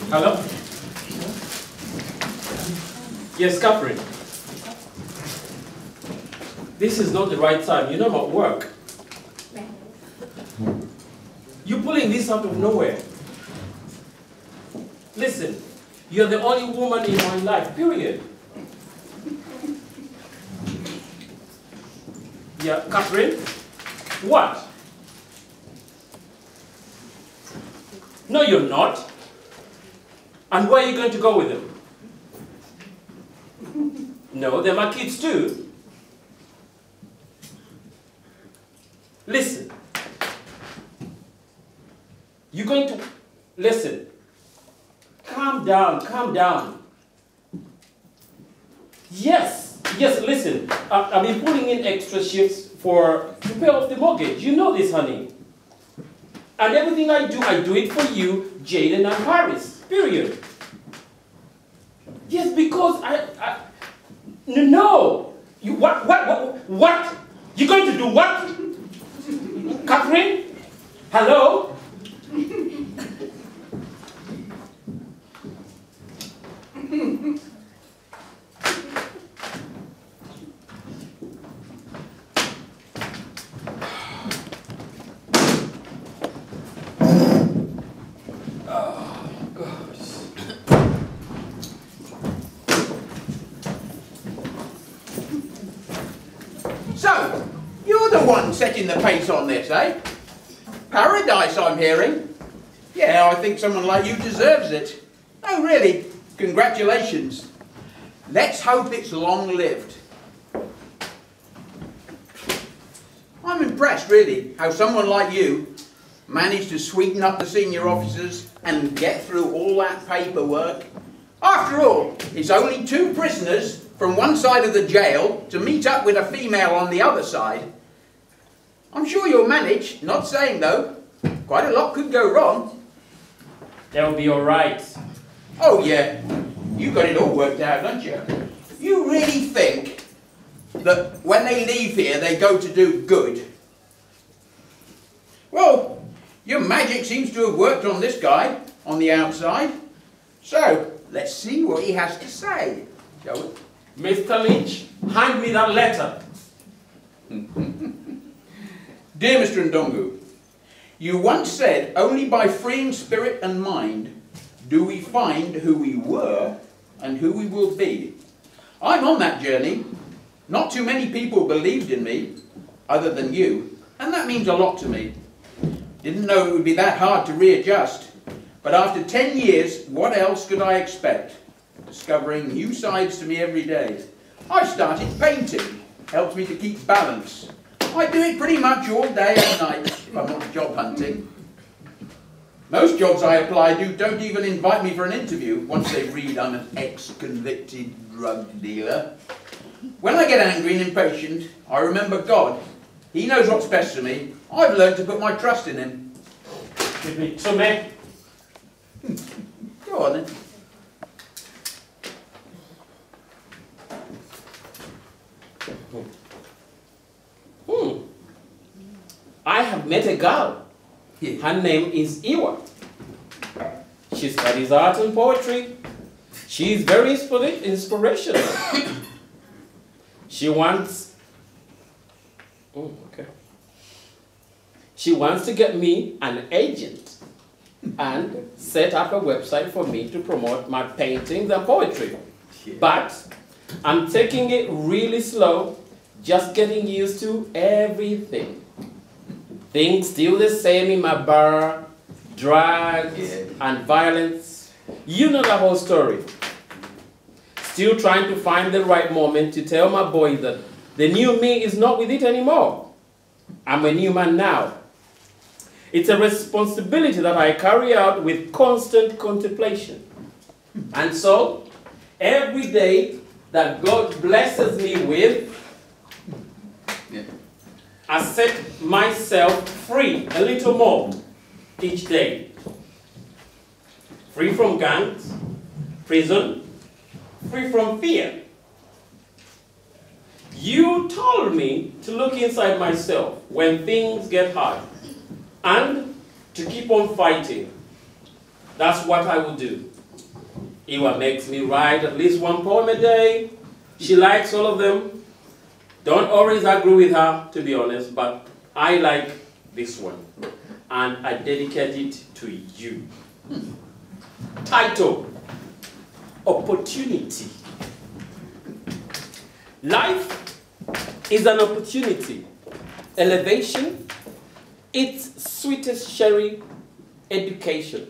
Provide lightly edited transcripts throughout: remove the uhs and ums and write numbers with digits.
Hello? Yes, Catherine. This is not the right time. You know I'm at work. You're pulling this out of nowhere. Listen, you're the only woman in my life, period. Yeah, Catherine? What? No, you're not. And where are you going to go with them? No, they're my kids too. Listen. You're going to... Listen. Calm down, calm down. Yes, listen. I've been putting in extra shifts to pay off the mortgage. You know this, honey. And everything I do it for you, Jaden and Paris. Period. Yes, because no. You what? You're going to do what? Catherine? Hello? So, you're the one setting the pace on this, eh? Paradise, I'm hearing. Yeah, I think someone like you deserves it. Oh, really, congratulations. Let's hope it's long-lived. I'm impressed, really, how someone like you managed to sweeten up the senior officers and get through all that paperwork. After all, it's only 2 prisoners from one side of the jail to meet up with a female on the other side. I'm sure you'll manage, not saying though. Quite a lot could go wrong. They'll be all right. Oh yeah, you got it all worked out, don't you? You really think that when they leave here they go to do good? Well, your magic seems to have worked on this guy on the outside. So, let's see what he has to say, shall we? Mr. Lynch, hand me that letter. Dear Mr. Ndongu, you once said only by freeing spirit and mind do we find who we were and who we will be. I'm on that journey. Not too many people believed in me, other than you, and that means a lot to me. Didn't know it would be that hard to readjust, but after 10 years, what else could I expect? Discovering new sides to me every day. I started painting. Helps me to keep balance. I do it pretty much all day and night if I'm not job hunting. Most jobs I apply to don't even invite me for an interview once they read I'm an ex-convicted drug dealer. When I get angry and impatient, I remember God. He knows what's best for me. I've learned to put my trust in him. Give me to me. Go on then. I have met a girl. Yeah. Her name is Iwa. She studies art and poetry. She is very inspirational. She wants to get me an agent and set up a website for me to promote my paintings and poetry. Yeah. But I'm taking it really slow, just getting used to everything. Things still the same in my bar, drugs and violence. You know the whole story. Still trying to find the right moment to tell my boy that the new me is not with it anymore. I'm a new man now. It's a responsibility that I carry out with constant contemplation. And so, every day that God blesses me with, I set myself free a little more each day. Free from gangs, prison, free from fear. You told me to look inside myself when things get hard and to keep on fighting. That's what I will do. Iwa makes me write at least one poem a day. She likes all of them. Don't always agree with her, to be honest, but I like this one. And I dedicate it to you. Title: Opportunity. Life is an opportunity. Elevation, its sweetest cherry, education.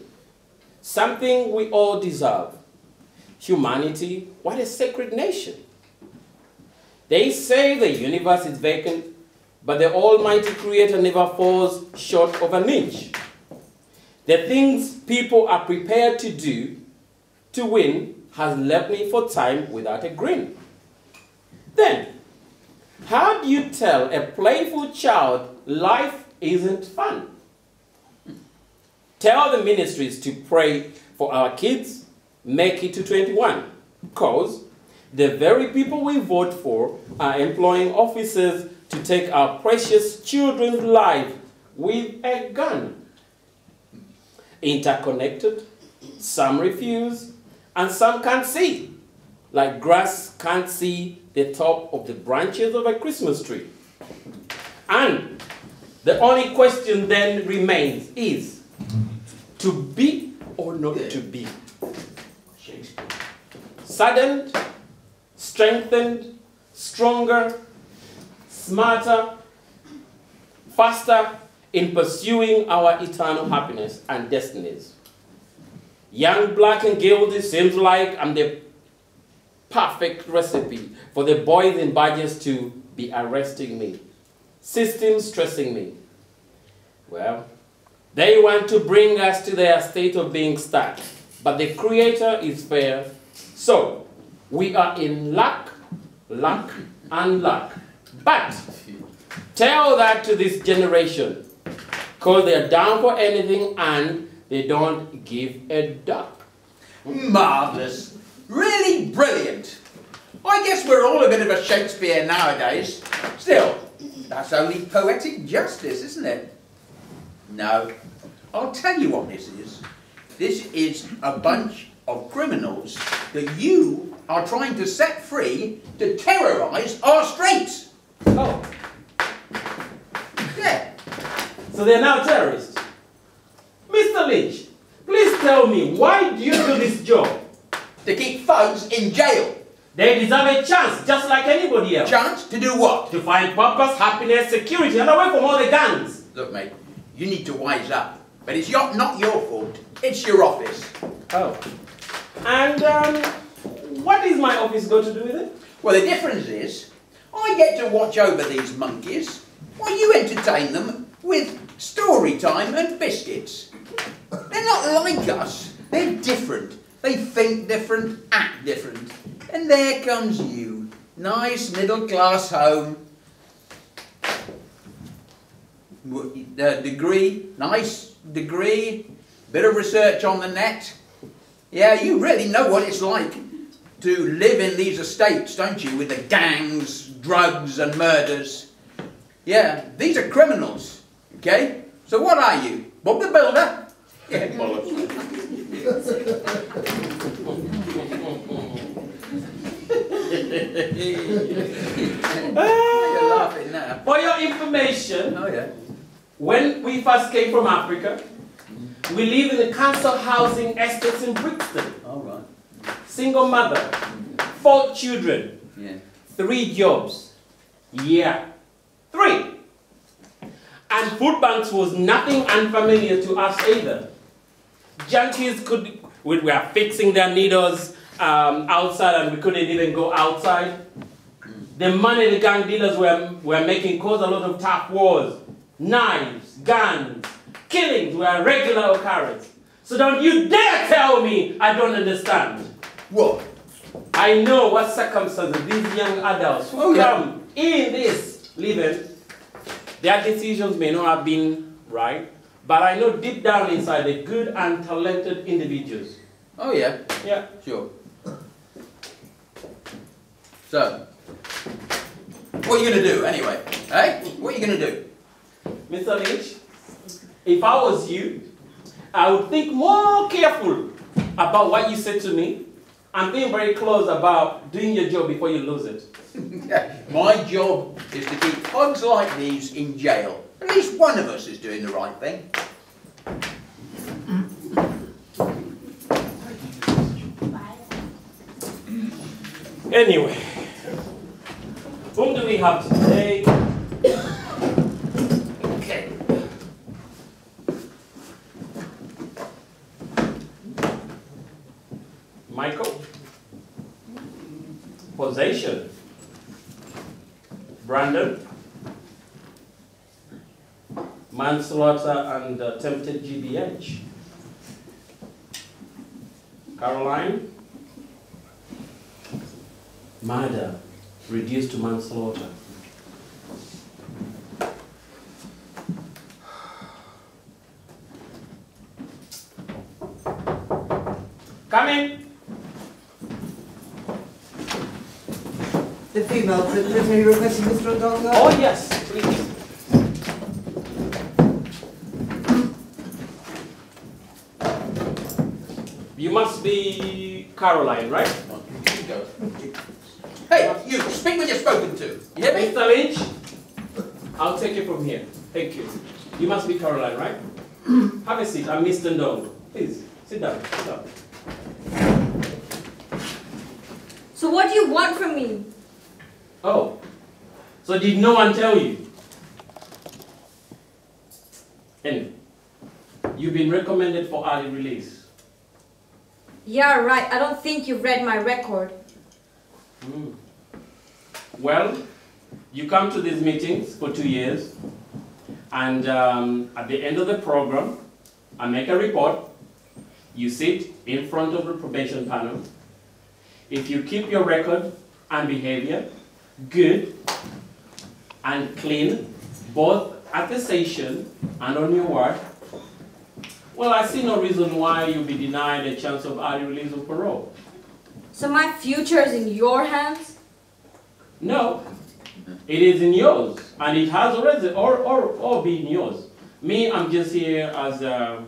Something we all deserve. Humanity, what a sacred nation. They say the universe is vacant, but the Almighty Creator never falls short of an inch. The things people are prepared to do to win has left me for time without a grin. Then, how do you tell a playful child life isn't fun? Tell the ministries to pray for our kids make it to 21, because the very people we vote for are employing officers to take our precious children's life with a gun. Interconnected, some refuse, and some can't see, like grass can't see the top of the branches of a Christmas tree. And the only question then remains is, to be or not to be? Saddened, strengthened, stronger, smarter, faster in pursuing our eternal happiness and destinies. Young, black, and guilty seems like I'm the perfect recipe for the boys in badges to be arresting me. System stressing me. Well, they want to bring us to their state of being stuck, but the Creator is fair. So, we are in luck, and luck. But, tell that to this generation, because they're down for anything and they don't give a duck. Marvellous. Really brilliant. I guess we're all a bit of a Shakespeare nowadays. Still, that's only poetic justice, isn't it? No. I'll tell you what this is. This is a bunch of criminals that you are trying to set free to terrorise our streets. Oh. Yeah. So they're now terrorists. Mr. Lynch, please tell me, why do you do this job? To keep thugs in jail. They deserve a chance, just like anybody else. Chance to do what? To find purpose, happiness, security, and away from all the gangs. Look, mate, you need to wise up. But it's not your fault. It's your office. Oh. And what is my office got to do with it? Well, the difference is, I get to watch over these monkeys while you entertain them with story time and biscuits. They're not like us. They're different. They think different, act different. And there comes you. Nice middle-class home. Degree, nice degree, bit of research on the net. Yeah, you really know what it's like to live in these estates, don't you, with the gangs, drugs and murders. Yeah, these are criminals, okay? So what are you? Bob the Builder? Yeah, bollocks. You're laughing now. For your information, Oh yeah. when we first came from Africa, we lived in the council housing estates in Brixton. All right. Single mother, 4 children, Yeah. 3 jobs. Yeah, 3. And food banks was nothing unfamiliar to us either. Junkies were fixing their needles outside, and we couldn't even go outside. The money the gang dealers were making caused a lot of tough wars. Knives, guns, killings were a regular occurrence. So don't you dare tell me I don't understand. What? I know what circumstances these young adults who come in this living, their decisions may not have been right, but I know deep down inside they're good and talented individuals. Oh yeah. Yeah. Sure. So, what are you going to do anyway? Hey? What are you going to do? Mr. Lynch, if I was you, I would think more careful about what you said to me and being very close about doing your job before you lose it. My job is to keep thugs like these in jail. At least one of us is doing the right thing. Anyway, whom do we have today? Okay. Michael? Possession. Brandon? Manslaughter and attempted GBH. Caroline? Murder reduced to manslaughter. Come in. The female prisoner requesting Mr. Odongo? Oh yes, please. You must be Caroline, right? Hey, you, speak when you're spoken to. You hear me? Mr. Lynch, I'll take it from here. Thank you. You must be Caroline, right? Have a seat. I'm Mr. Ndong. Please, sit down. Sit down. So what do you want from me? Oh, so did no one tell you? Anyway, you've been recommended for early release. Yeah, right. I don't think you've read my record. Well, you come to these meetings for 2 years, and at the end of the program, I make a report. You sit in front of the probation panel. If you keep your record and behavior good and clean, both at the station and on your work, well, I see no reason why you'll be denied a chance of early release or parole. So my future is in your hands? No, it is in yours, and it has already or been yours. Me, I'm just here as a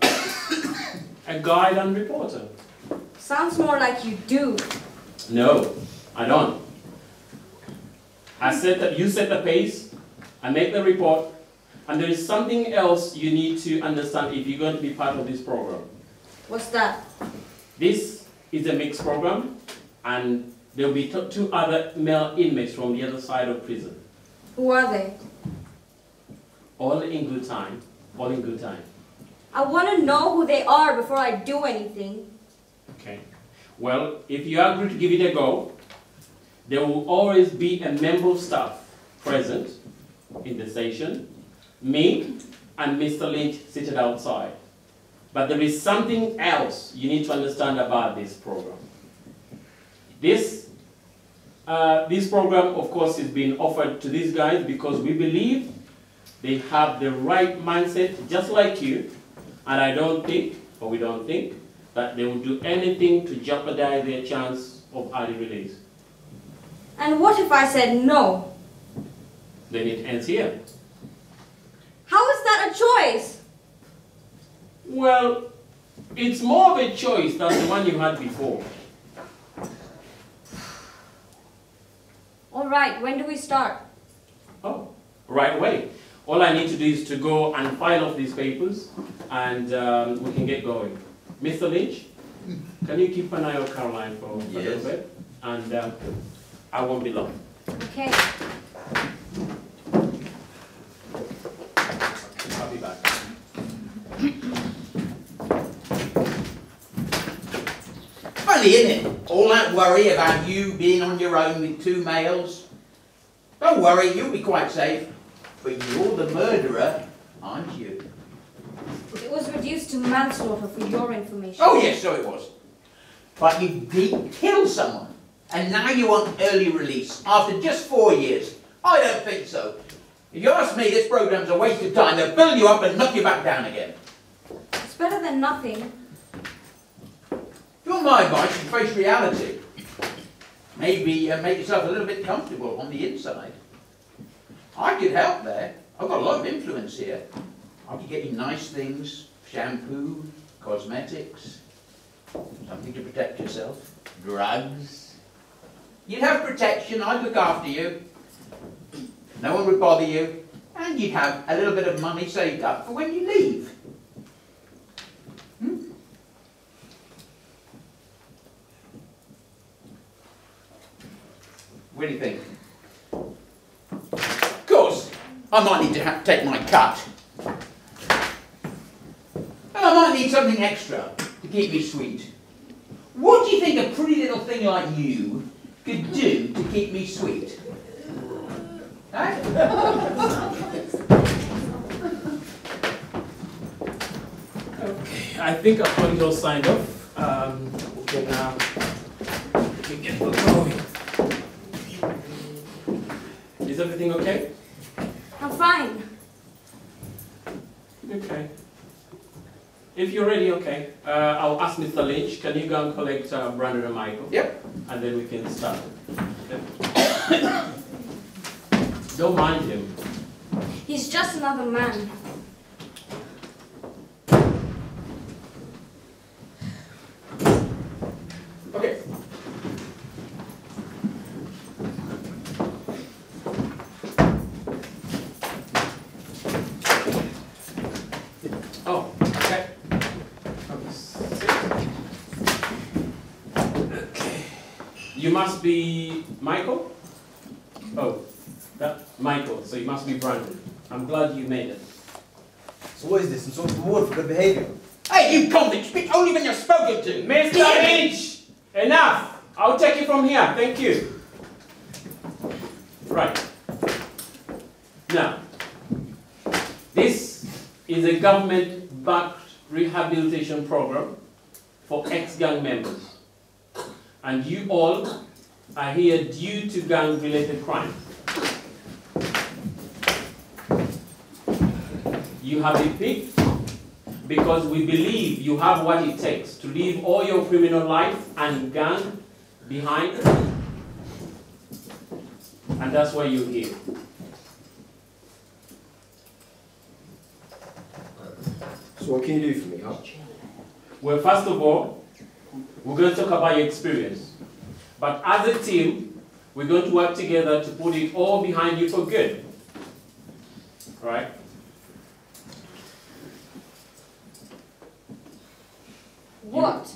guide and reporter. Sounds more like you do. No, I don't. You set the pace, I make the report, and there is something else you need to understand if you're going to be part of this program. What's that? This is a mixed program, and there will be 2 other male inmates from the other side of prison. Who are they? All in good time. All in good time. I want to know who they are before I do anything. Okay. Well, if you agree to give it a go, there will always be a member of staff present in the station, me and Mr. Lynch seated outside. But there is something else you need to understand about this program. This program, of course, is being offered to these guys because we believe they have the right mindset, just like you, and I don't think, or we don't think, that they will do anything to jeopardize their chance of early release. And what if I said no? Then it ends here. How is that a choice? Well, it's more of a choice than the one you had before. All right, when do we start? Oh, right away. All I need to do is to go and file off these papers, and we can get going. Mr. Lynch, can you keep an eye on Caroline for a little bit? And I won't be long. Okay. I'll be back. Funny, isn't it? All that worry about you being on your own with 2 males. Don't worry, you'll be quite safe. But you're the murderer, aren't you? It was reduced to manslaughter for your information. Oh yes, so it was. But you did kill someone. And now you want early release after just 4 years. I don't think so. If you ask me, this program's a waste of time. They'll build you up and knock you back down again. It's better than nothing. If you're my advice, you face reality. Maybe make yourself a little bit comfortable on the inside. I could help there. I've got a lot of influence here. I could get you nice things, shampoo, cosmetics, something to protect yourself, drugs. You'd have protection, I'd look after you. No one would bother you, and you'd have a little bit of money saved up for when you leave. What do you think? Of course, I might need to take my cut. And I might need something extra to keep me sweet. What do you think a pretty little thing like you could do to keep me sweet? Eh? Okay, I think I've got it all signed off. We can get going. Is everything okay? I'm fine. Okay. If you're ready, okay. I'll ask Mr. Lynch. Can you go and collect Brandon and Michael? Yep. And then we can start. Okay. Don't mind him. He's just another man. Okay. Oh, okay. Okay. You must be Michael? Oh, that Michael. So you must be Brandon. I'm glad you made it. So what is this, some sort of reward for good behaviour? Hey, you convict, speak only when you're spoken to. Mr. Lynch! Enough! I'll take it from here. Thank you. Right. Now, this is a government-backed rehabilitation program for ex-gang members. And you all are here due to gang-related crimes. You have been picked because we believe you have what it takes to leave all your criminal life and gang behind. And that's why you're here. So what can you do for me, huh? Well, first of all, we're going to talk about your experience. But as a team, we're going to work together to put it all behind you for good. All right? What?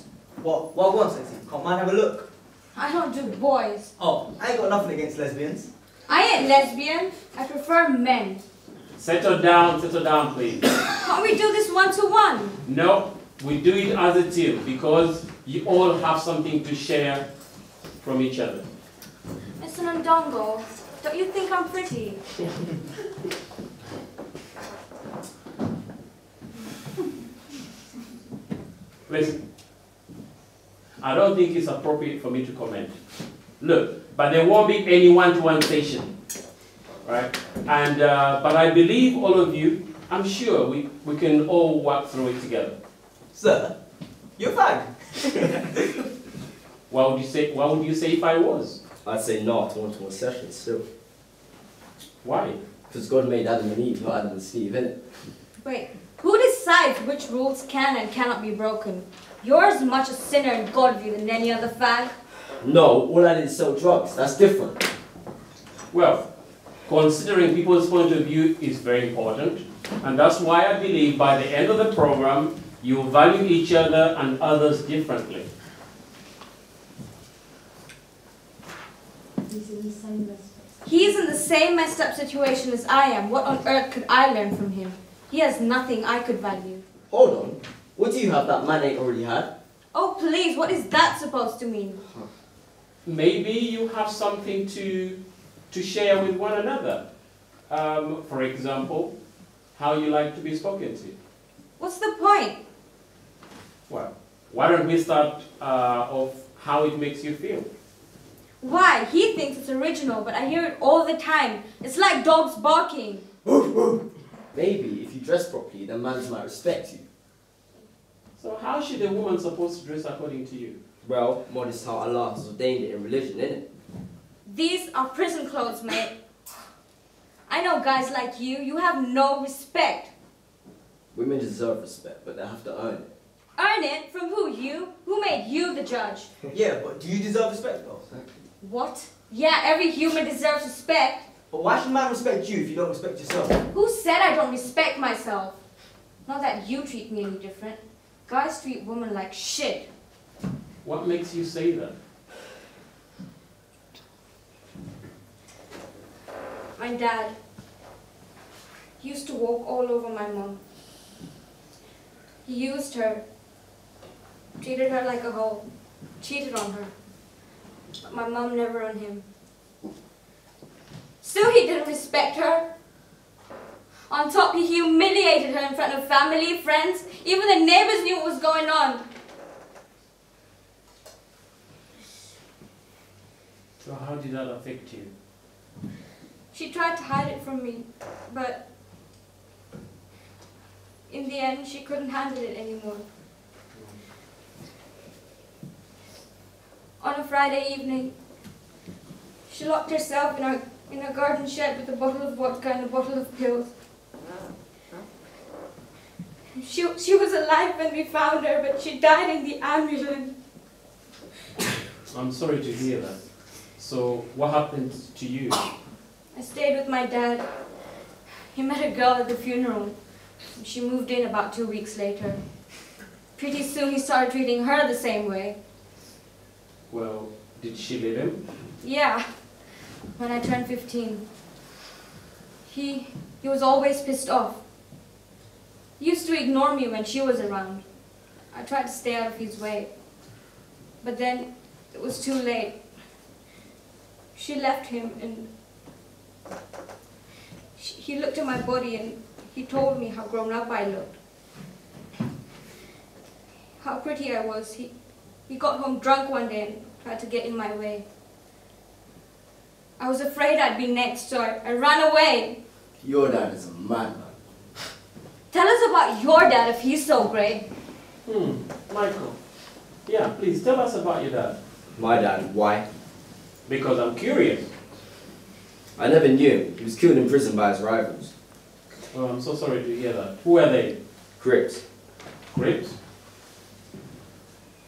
What wants it? Can't man have a look? I don't do boys. Oh, I ain't got nothing against lesbians. I ain't lesbian. I prefer men. Settle down, please. Can't we do this one-to-one? No, we do it as a team because you all have something to share from each other. Mr. Ndongo, don't you think I'm pretty? Listen, I don't think it's appropriate for me to comment. Look, but there won't be any one-to-one session, right? And but I believe all of you. I'm sure we can all work through it together. Sir, you're a fag. What would you say if I was? I'd say no to one-to-one sessions still. Why? Because God made Adam and Eve, not Adam and Steve, innit? Wait, who decides which rules can and cannot be broken? You're as much a sinner in God view than any other fag. No, all I did is sell drugs. That's different. Well, considering people's point of view is very important, and that's why I believe by the end of the program, you will value each other and others differently. He's in the same messed up situation as I am. What on earth could I learn from him? He has nothing I could value. Hold on. What do you have that man ain't already had? Oh please, what is that supposed to mean? Maybe you have something to share with one another. For example, how you like to be spoken to. What's the point? Well, why don't we start off how it makes you feel? Why? He thinks it's original, but I hear it all the time. It's like dogs barking. Maybe if you dress properly, then mans might respect you. So how should a woman supposed to dress according to you? Well, modest how Allah has ordained it in religion, innit? These are prison clothes, mate. I know guys like you have no respect. Women deserve respect, but they have to earn it. Earn it? From who? You? Who made you the judge? Yeah, but do you deserve respect though? What? Yeah, every human deserves respect. But why should man respect you if you don't respect yourself? Who said I don't respect myself? Not that you treat me any different. Guys treat women like shit. What makes you say that? My dad used to walk all over my mom. He used her, treated her like a hoe, cheated on her. But my mom never on him. Still, he didn't respect her. On top, he humiliated her in front of family, friends. Even the neighbors knew what was going on. So how did that affect you? She tried to hide it from me, but in the end, she couldn't handle it anymore. On a Friday evening, she locked herself in a garden shed with a bottle of vodka and a bottle of pills. She was alive when we found her, but she died in the ambulance. I'm sorry to hear that. So what happened to you? I stayed with my dad. He met a girl at the funeral. She moved in about 2 weeks later. Pretty soon he started treating her the same way. Well, did she leave him? Yeah, when I turned 15. He was always pissed off. He used to ignore me when she was around. I tried to stay out of his way. But then it was too late. She left him and he looked at my body and he told me how grown up I looked. How pretty I was. He got home drunk one day and tried to get in my way. I was afraid I'd be next, so I ran away. Your dad is a madman. Tell us about your dad if he's so great. Michael. Yeah, please tell us about your dad. My dad, why? Because I'm curious. I never knew him. He was killed in prison by his rivals. Oh, I'm so sorry to hear that. Who are they? Crips. Crips?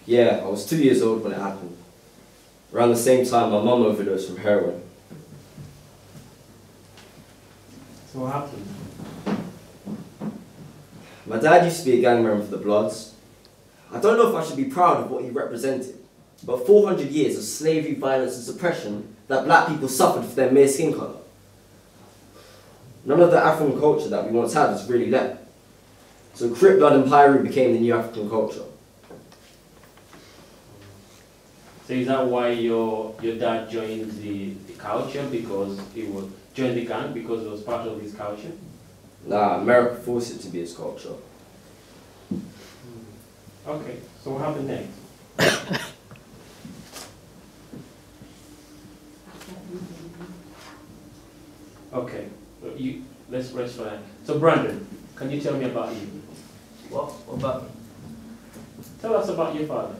Yeah, I was 2 years old when it happened. Around the same time, my mum overdosed from heroin. So what happened? My dad used to be a gang member for the Bloods. I don't know if I should be proud of what he represented, but 400 years of slavery, violence and suppression that black people suffered for their mere skin colour. None of the African culture that we once had was really left. So Crip blood and Pyru became the new African culture. So is that why your dad joined the culture, because joined the gang because it was part of his culture? Nah, America forced it to be his culture. Okay, so what happened next? Okay, let's rest for that. So Brandon, can you tell me about you? What? What about me? Tell us about your father.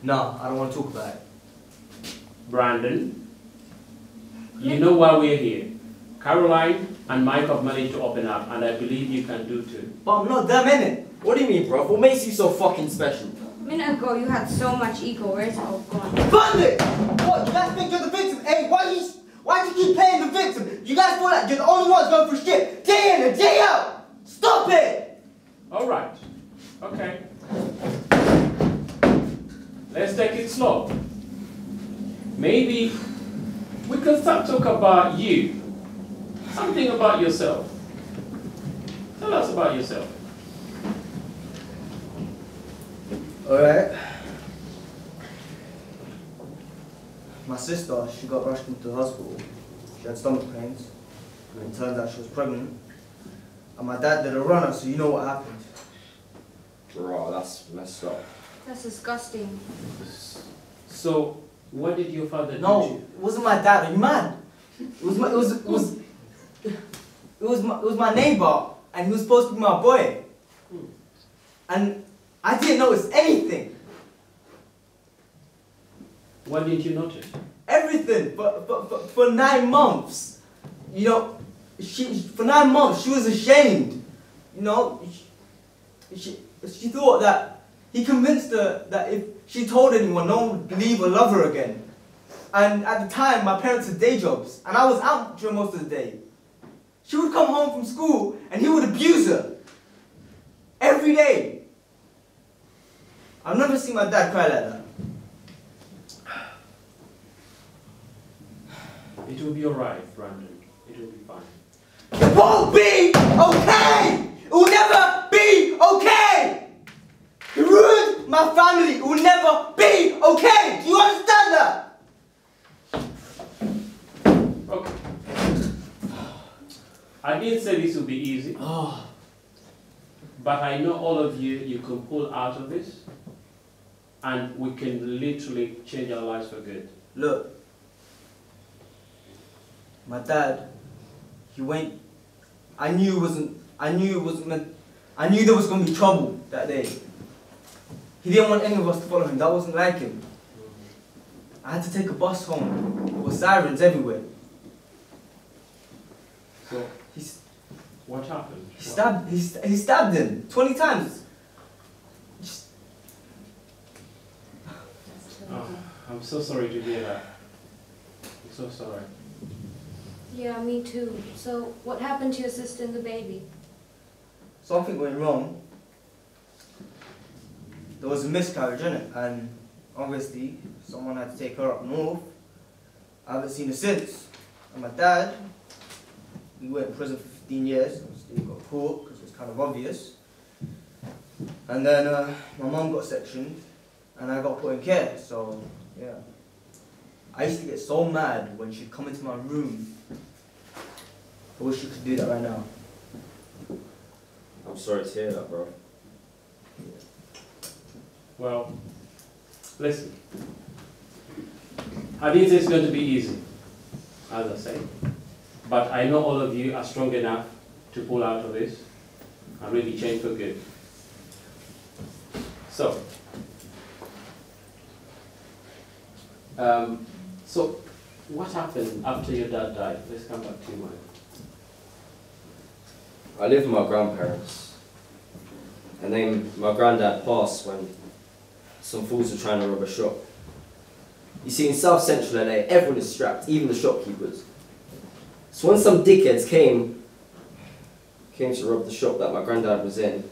No, I don't want to talk about it. Brandon, you know why we're here. Caroline and Mike have managed to open up, and I believe you can do too. But I'm not them, innit? What do you mean, bro? What makes you so fucking special? A minute ago, you had so much ego. Where's it all gone? Bandit! What? You guys think you're the victim? Hey, why do you keep playing the victim? You guys feel like you're the only ones going through shit day in and day out! Stop it! All right. Okay. Let's take it slow. Maybe we can start talk about you. Something about yourself. Tell us about yourself. Alright. My sister, she got rushed into the hospital. She had stomach pains. And it turns out she was pregnant. And my dad did a runner, so you know what happened. Bro, that's messed up. That's disgusting. So, what did your father do to No, you? it wasn't my dad. Are you mad? It was my neighbor, and he was supposed to be my boy. And I didn't notice anything. What did you notice? Everything. For 9 months, you know, for 9 months she was ashamed. You know, she thought that he convinced her that if she told anyone, no one would believe or love her again. And at the time, my parents had day jobs, and I was out during most of the day. She would come home from school, and he would abuse her. Every day. I've never seen my dad cry like that. It will be alright, Brandon. It will be fine. It won't be okay! It will never be okay! He ruined my family! It will never be okay! Do you understand that? Okay. I didn't say this would be easy. But I know all of you can pull out of this. And we can literally change our lives for good. Look. My dad, he went, I knew there was going to be trouble that day. He didn't want any of us to follow him, that wasn't like him. I had to take a bus home, there were sirens everywhere. So, what happened? He stabbed him 20 times. Oh, I'm so sorry to hear that. I'm so sorry. Yeah, me too. So, what happened to your sister and the baby? Something went wrong. There was a miscarriage, innit? And obviously, someone had to take her up north. I haven't seen her since. And my dad, he went in prison for 15 years. Obviously, he got caught because it was kind of obvious. And then my mum got sectioned, and I got put in care. So, yeah. I used to get so mad when she'd come into my room. I wish you could do that right now. I'm sorry to hear that, bro. Well, listen. I didn't say it's going to be easy, as I say. But I know all of you are strong enough to pull out of this and really change for good. So, what happened after your dad died? Let's come back to you, Mike. I lived with my grandparents. And then my granddad passed when some fools were trying to rob a shop. You see, in South Central LA, everyone is strapped, even the shopkeepers. So when some dickheads came to rob the shop that my granddad was in,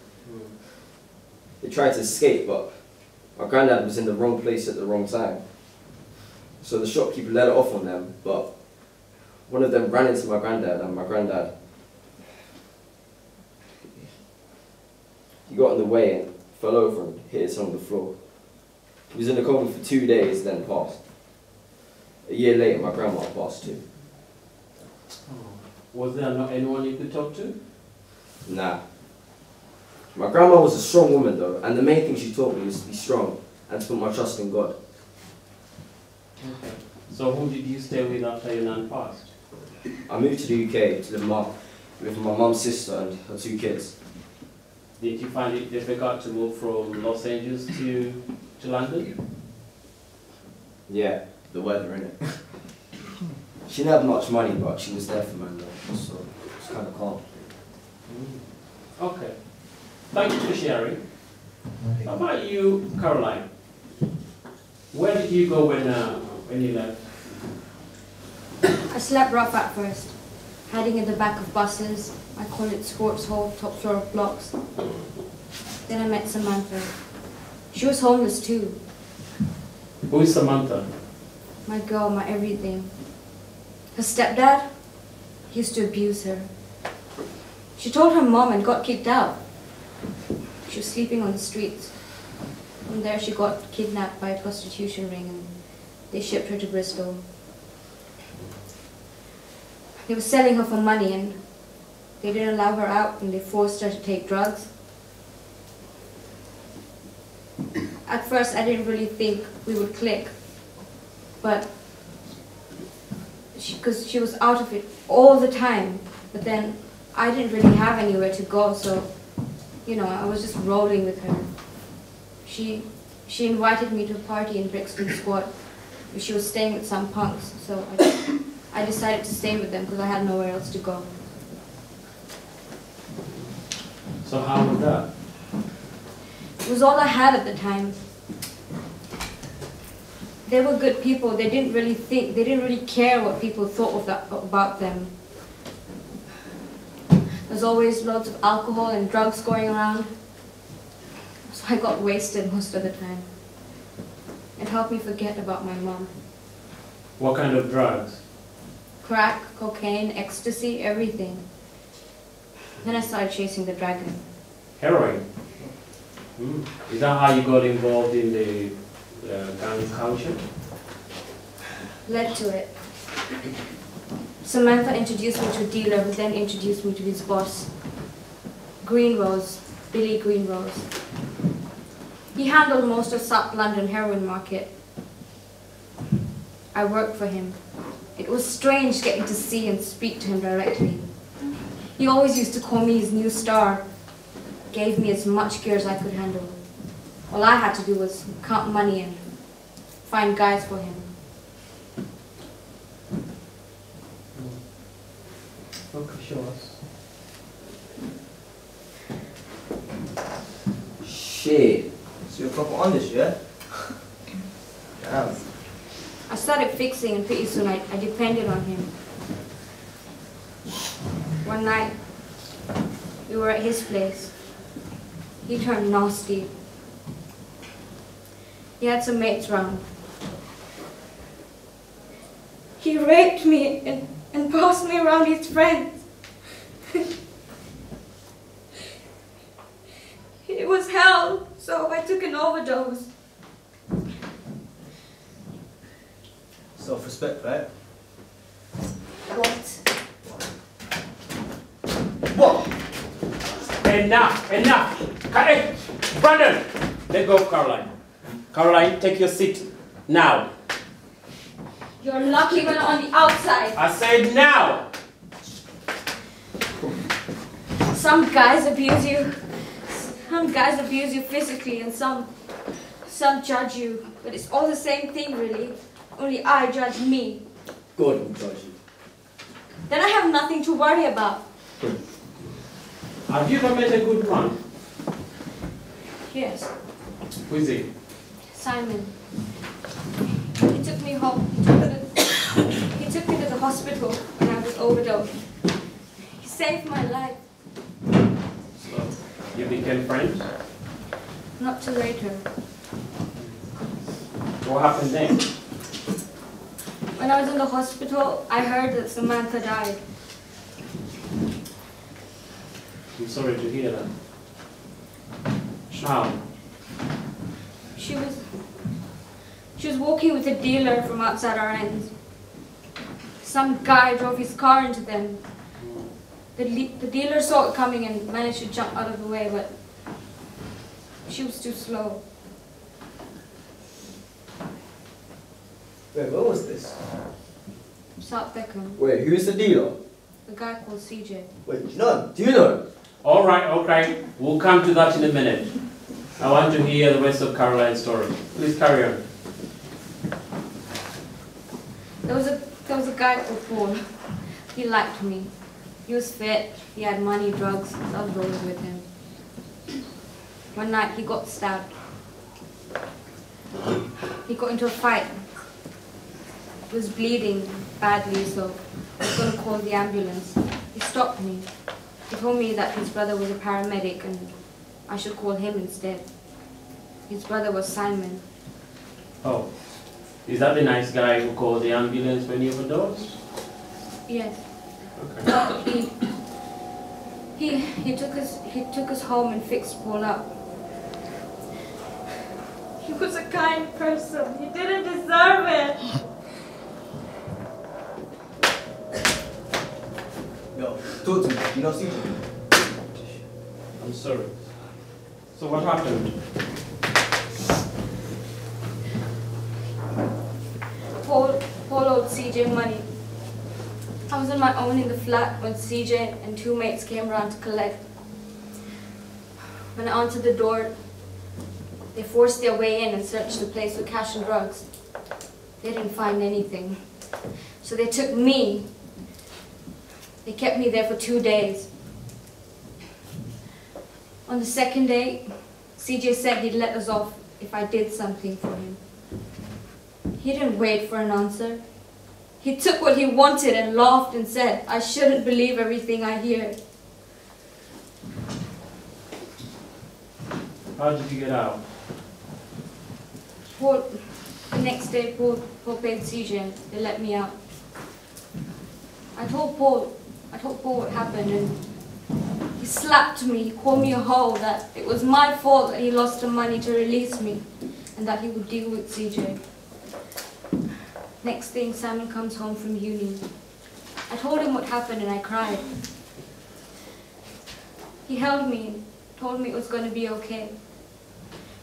they tried to escape, but my granddad was in the wrong place at the wrong time. So the shopkeeper let it off on them, but one of them ran into my granddad, and my granddad, he got in the way and fell over and hit his head on the floor. He was in the coma for 2 days, then passed. A year later, my grandma passed too. Was there not anyone you could talk to? Nah. My grandma was a strong woman though, and the main thing she taught me was to be strong and to put my trust in God. Okay. So who did you stay with after your nan passed? I moved to the UK to live with my mum's sister and her 2 kids. Did you find it difficult to move from Los Angeles to London? Yeah, the weather, innit? She didn't have much money, but she was there for me, so it was kind of calm. Okay. Thank you for sharing. How about you, Caroline? Where did you go when you left? I slept rough at first, hiding in the back of buses. I call it sports hall, top floor of blocks. Then I met Samantha. She was homeless too. Who is Samantha? My girl, my everything. Her stepdad, he used to abuse her. She told her mom and got kicked out. She was sleeping on the streets. From there she got kidnapped by a prostitution ring and they shipped her to Bristol. They were selling her for money and they didn't allow her out and they forced her to take drugs. At first I didn't really think we would click, but because she was out of it all the time, but then I didn't really have anywhere to go, so you know, I was just rolling with her. She invited me to a party in Brixton Squad. She was staying with some punks, so I decided to stay with them because I had nowhere else to go. So how was that? It was all I had at the time. They were good people. They didn't really care what people thought about them. There's always loads of alcohol and drugs going around. So I got wasted most of the time. It helped me forget about my mom. What kind of drugs? Crack, cocaine, ecstasy, everything. Then I started chasing the dragon. Heroin? Is that how you got involved in the gang culture? Led to it. Samantha introduced me to a dealer who then introduced me to his boss, Greenrose, Billy Greenrose. He handled most of South London heroin market. I worked for him. It was strange getting to see and speak to him directly. He always used to call me his new star, gave me as much gear as I could handle. All I had to do was count money and find guys for him. Okay, show us. Shit. So you're proper on this, yeah? Damn. I started fixing and pretty soon I depended on him. One night, we were at his place. He turned nasty. He had some mates round. He raped me and passed me around his friends. It was hell, so I took an overdose. Self-respect, right? What? What? Enough! Cut it! Brandon! Let go of Caroline. Caroline, take your seat. Now. You're lucky when I'm on the outside. I said now! Some guys abuse you. Some guys abuse you physically and some judge you. But it's all the same thing, really. Only I judge me. God will judge you. Then I have nothing to worry about. Have you ever met a good man? Yes, Who is he? Simon. He took me home. He took me to the hospital when I was overdosed. He saved my life. So, you became friends? Not till later. What happened then? When I was in the hospital, I heard that Samantha died. I'm sorry to hear that. How? She was walking with a dealer from outside our ends. Some guy drove his car into them. The dealer saw it coming and managed to jump out of the way, but she was too slow. Wait, where was this? South Beckham. Wait, who's the dealer? The guy called CJ. Wait, do you know? Do you know? Alright, okay. We'll come to that in a minute. I want to hear the rest of Caroline's story. Please carry on. There was a guy called Paul. He liked me. He was fit, he had money, drugs, so I was rolling with him. One night he got stabbed. He got into a fight. He was bleeding badly, so I was going to call the ambulance. He stopped me. He told me that his brother was a paramedic and I should call him instead. His brother was Simon. Oh. Is that the nice guy who called the ambulance when you overdosed? Yes. Okay. He took us home and fixed Paul up. He was a kind person. He didn't deserve it. Yo, talk to me. You know CJ? I'm sorry. So what happened? Paul owed CJ money. I was on my own in the flat when CJ and two mates came around to collect. When I answered the door, they forced their way in and searched the place for cash and drugs. They didn't find anything. So they took me. They kept me there for 2 days. On the second day, CJ said he'd let us off if I did something for him. He didn't wait for an answer. He took what he wanted and laughed and said, I shouldn't believe everything I hear. How did you get out? Paul, the next day, Paul paid CJ and they let me out. I told Paul what happened, and he slapped me, he called me a hoe, that it was my fault that he lost the money to release me, and that he would deal with CJ. Next thing, Simon comes home from uni. I told him what happened and I cried. He held me and told me it was going to be okay.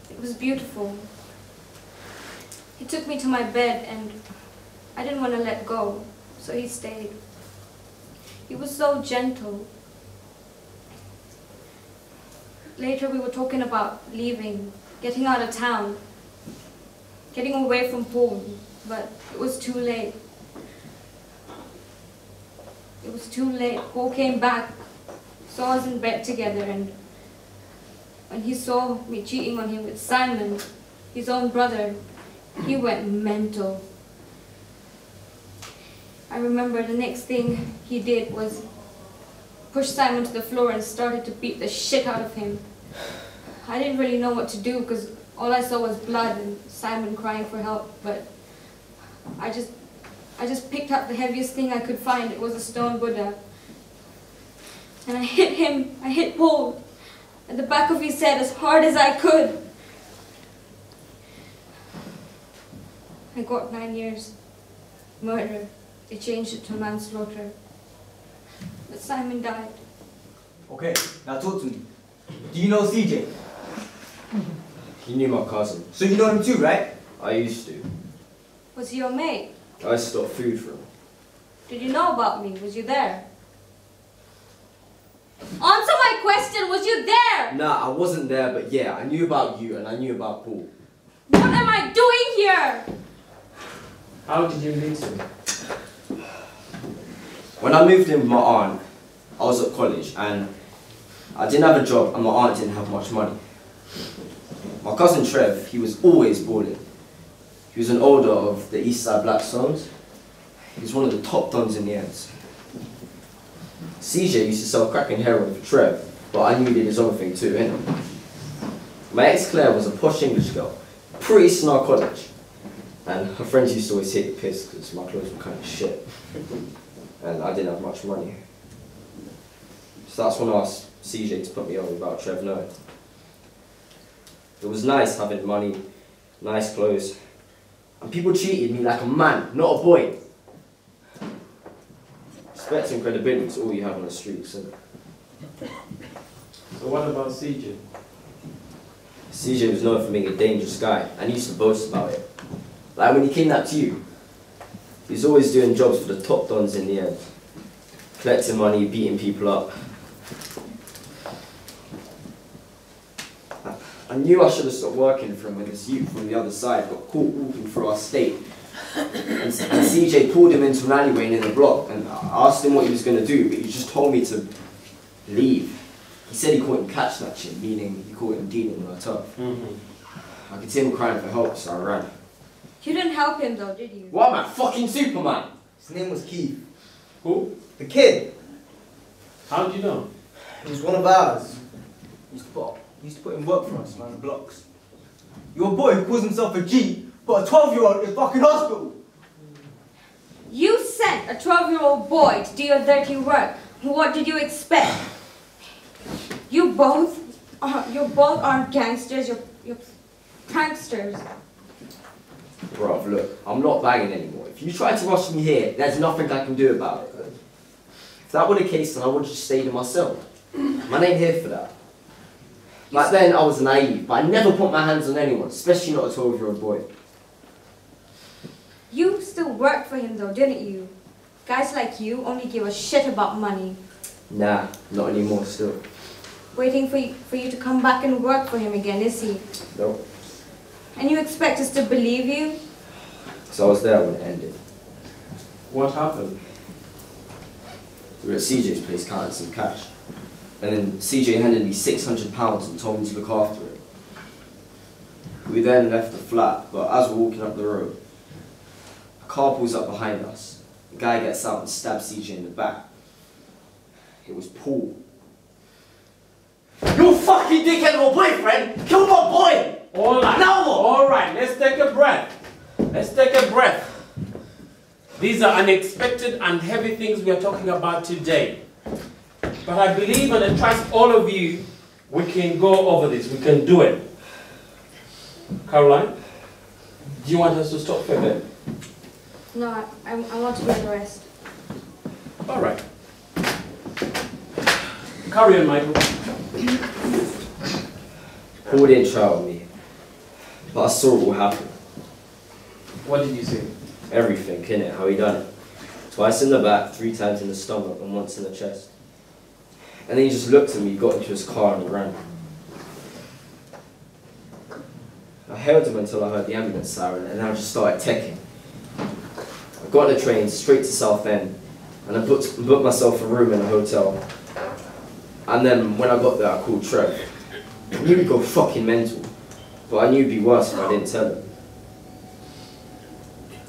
It was beautiful. He took me to my bed and I didn't want to let go, so he stayed. He was so gentle. Later we were talking about leaving, getting out of town, getting away from Paul, but it was too late. It was too late. Paul came back, saw us in bed together, and when he saw me cheating on him with Simon, his own brother, he went mental. I remember the next thing he did was push Simon to the floor and started to beat the shit out of him. I didn't really know what to do because all I saw was blood and Simon crying for help, but I just picked up the heaviest thing I could find. It was a stone Buddha. And I hit him, I hit Paul at the back of his head as hard as I could. I got 9 years. Murder. They changed it to manslaughter. But Simon died. Okay, now talk to me. Do you know CJ? He knew my cousin. So you know him too, right? I used to. Was he your mate? I stopped food for him. Did you know about me? Was you there? Answer my question! Was you there? Nah, I wasn't there, but yeah, I knew about you and I knew about Paul. What am I doing here? How did you meet him? When I moved in with my aunt, I was at college and I didn't have a job and my aunt didn't have much money. My cousin Trev, he was always balling. He was an older of the East Side Black Stones. He was one of the top dons in the ends. CJ used to sell crack and heroin for Trev, but I knew he did his own thing too, innit? My ex Claire was a posh English girl, pretty snark college. And her friends used to always hate the piss because my clothes were kind of shit. And I didn't have much money. So that's when I asked CJ to put me on without Trev knowing. It was nice having money, nice clothes, and people treated me like a man, not a boy. Respect and credibility is all you have on the streets, isn't it? So what about CJ? CJ was known for being a dangerous guy, and he used to boast about it. Like when he kidnapped you, he was always doing jobs for the top dons in the end. Collecting money, beating people up. I knew I should have stopped working for him when this youth from the other side got caught walking through our state. And CJ pulled him into an alleyway and in the block, and I asked him what he was going to do, but he just told me to leave. He said he caught him catch snatching, meaning he caught him dealing with her tough. I could see him crying for help, so I ran. You didn't help him though, did you? What am I, fucking Superman? His name was Keith. Who? The kid. How do you know? He was one of ours. He used to put in work for us around the blocks. Your boy who calls himself a G put a 12-year-old in fucking hospital. You sent a 12-year-old boy to do your dirty work. What did you expect? You both aren't gangsters, you're pranksters. Bruv, look, I'm not banging anymore. If you try to rush me here, there's nothing I can do about it. If that were the case, then I would have just stayed in my cell. Man ain't here for that. Back then, I was naive, but I never put my hands on anyone, especially not a 12-year-old boy. You still worked for him though, didn't you? Guys like you only give a shit about money. Nah, not anymore still. Waiting for you to come back and work for him again, is he? Nope. And you expect us to believe you? So I was there when it ended. What happened? We were at CJ's place counting some cash. And then CJ handed me £600 and told me to look after it. We then left the flat, but as we're walking up the road, a car pulls up behind us. The guy gets out and stabs CJ in the back. It was Paul. You fucking dickhead of a boyfriend! Kill my boy! Alright, Now what? alright, let's take a breath. Let's take a breath. These are unexpected and heavy things we are talking about today. But I believe and I trust all of you, we can go over this, we can do it. Caroline, do you want us to stop for a bit? No, I want to get the rest. Alright. Carry on, Michael. Paul didn't try on me, but I saw what happened. What did you say? Everything, innit? How he done it. Twice in the back, 3 times in the stomach, and once in the chest. And then he just looked at me, got into his car and ran. I held him until I heard the ambulance siren, and then I just started teching. I got on the train straight to Southend, and I booked myself a room in a hotel. And then when I got there, I called Trev. I knew he'd go fucking mental, but I knew it'd be worse if I didn't tell him.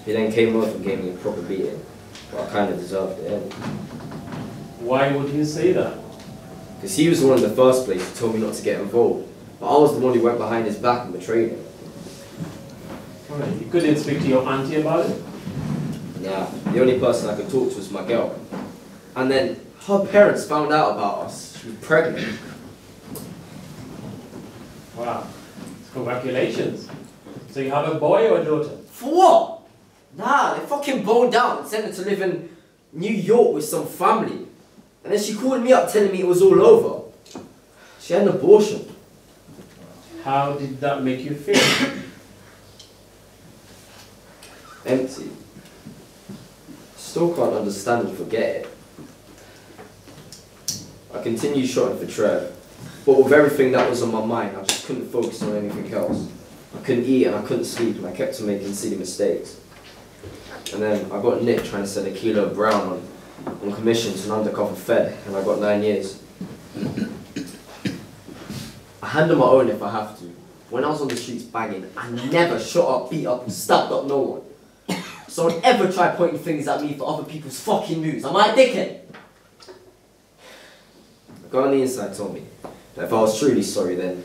He then came over and gave me a proper beating, but I kind of deserved it anyway. Why would you say that? Because he was the one in the first place who told me not to get involved, but I was the one who went behind his back and betrayed him. Alright, you couldn't speak to your auntie about it? Nah, the only person I could talk to was my girl. And then her parents found out about us. She was pregnant. Wow. Congratulations. So you have a boy or a daughter? For what? Nah, they fucking boned down and sent her to live in New York with some family. And then she called me up telling me it was all over. She had an abortion. How did that make you feel? Empty. Still can't understand and forget it. I continued shotting for Trev, but with everything that was on my mind, I just couldn't focus on anything else. I couldn't eat and I couldn't sleep, and I kept on making silly mistakes. And then I got Nick trying to sell a kilo of brown on commission to an undercover fed, and I got 9 years. I handle my own if I have to. When I was on the streets banging, I never shot up, beat up, and stabbed up no one. So don't ever try pointing fingers at me for other people's fucking moves. Am I a dickhead? The guy on the inside told me that if I was truly sorry, then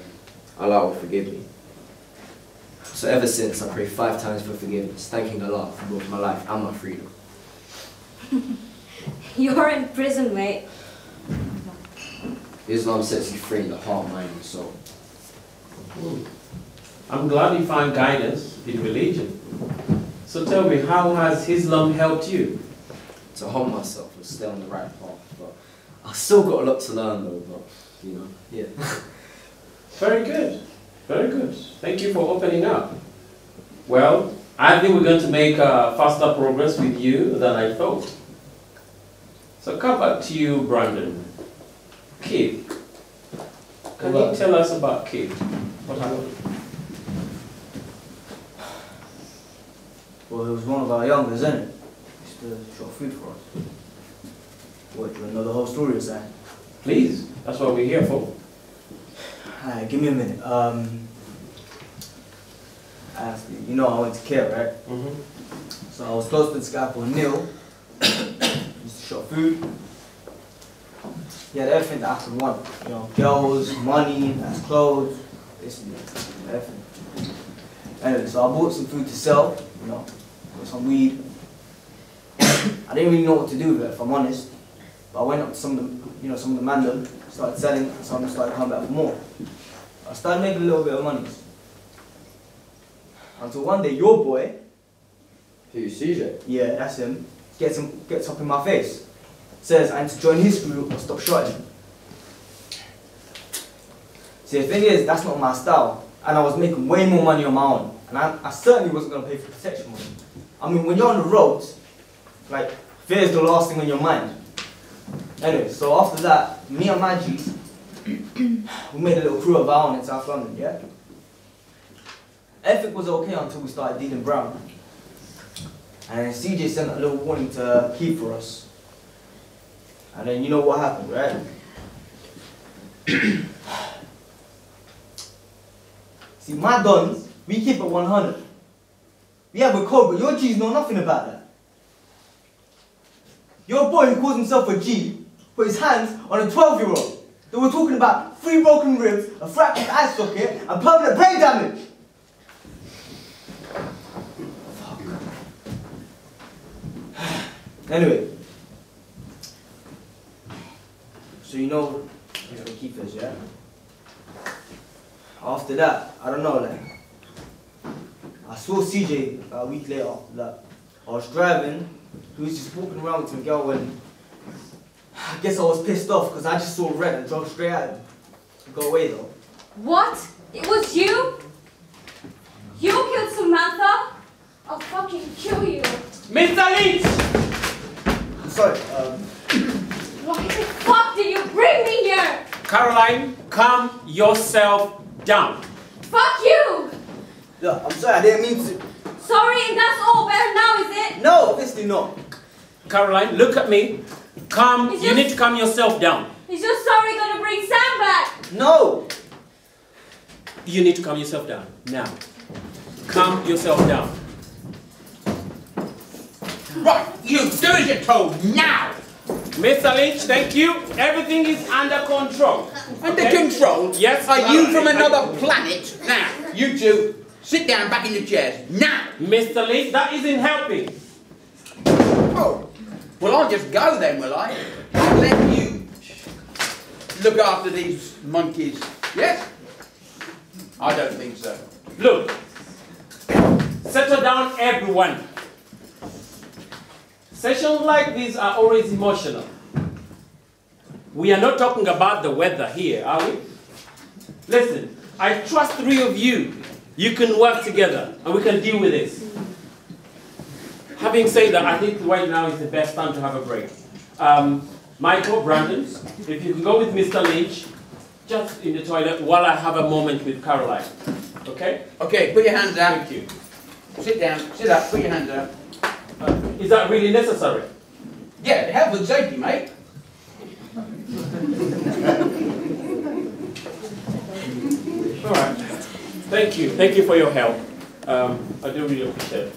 Allah would forgive me. So ever since, I pray 5 times for forgiveness, thanking Allah for both my life and my freedom. You're in prison, mate. Islam sets you free in the heart, mind, and soul. I'm glad you found guidance in religion. So tell me, how has Islam helped you? To humble myself and stay on the right path. But I've still got a lot to learn though, but, you know, yeah. Very good. Very good. Thank you for opening up. Well, I think we're going to make faster progress with you than I thought. So come back to you, Brandon. Kid. Can you tell us about Kid? What happened? Well, it was one of our youngers, isn't it? Used to shop food for us. What, do you want to know the whole story or something? Please, that's what we're here for. Alright, give me a minute. You know I went to care, right? Mm-hmm. So I was close to this guy called Neil. Used to shop food. He had everything that I could want. You know, girls, money, nice clothes, basically everything. Anyway, so I bought some food to sell, you know, got some weed. I didn't really know what to do with it, if I'm honest. But I went up to some of the mandem, started selling, and some of them started coming back for more. I started making a little bit of money. Until one day, your boy, Who, CJ? yeah, that's him, gets up in my face. Says I need to join his group or stop shotting. See, the thing is, that's not my style. And I was making way more money on my own. And I certainly wasn't going to pay for protection money. I mean, when you're on the road, like, fear is the last thing on your mind. Anyway, so after that, me and my G's, we made a little crew of our own in South London, yeah? Everything was okay until we started dealing brown. And then CJ sent a little warning to keep for us. And then you know what happened, right? See, my dons, We keep it 100. We have a code, but your G's know nothing about that. Your boy who calls himself a G put his hands on a 12-year-old. They were talking about 3 broken ribs, a fractured eye socket, and permanent brain damage. Fuck. Anyway. So you know he's gonna keep us, yeah? After that, I don't know, like, I saw CJ a week later after that. I was driving, he was just walking around with some girl and I guess I was pissed off because I just saw red and drove straight at him. Go away though. What? It was you? You killed Samantha? I'll fucking kill you. Mr. Lynch! I'm sorry, Why the fuck did you bring me here? Caroline, calm yourself down. Fuck you! yeah, I'm sorry, I didn't mean to. Sorry, and that's all better now, is it? No, obviously not. Caroline, look at me. Calm. You need to calm yourself down. Is your sorry gonna bring Sam back? No! You need to calm yourself down. Now. Calm yourself down. Right, you do as you're told now. Mr. Lynch, thank you. Everything is under control. Under Okay? control? Yes. Are you from another planet? Now, you two, sit down back in your chairs. Now! Mr. Lynch, that isn't helping. Oh, well, I'll just go then, will I? And let you look after these monkeys. Yes? I don't think so. Look. Settle down, everyone. Sessions like these are always emotional. We are not talking about the weather here, are we? Listen, I trust 3 of you. You can work together and we can deal with this. Having said that, I think right now is the best time to have a break. Michael, Brandon, if you can go with Mr. Lynch, just in the toilet while I have a moment with Caroline. Okay? Okay, put your hands out. Thank you. Sit down, sit up, put your hands out. Is that really necessary? Yeah, health and safety, mate. All right. Thank you. Thank you for your help. I do really appreciate it.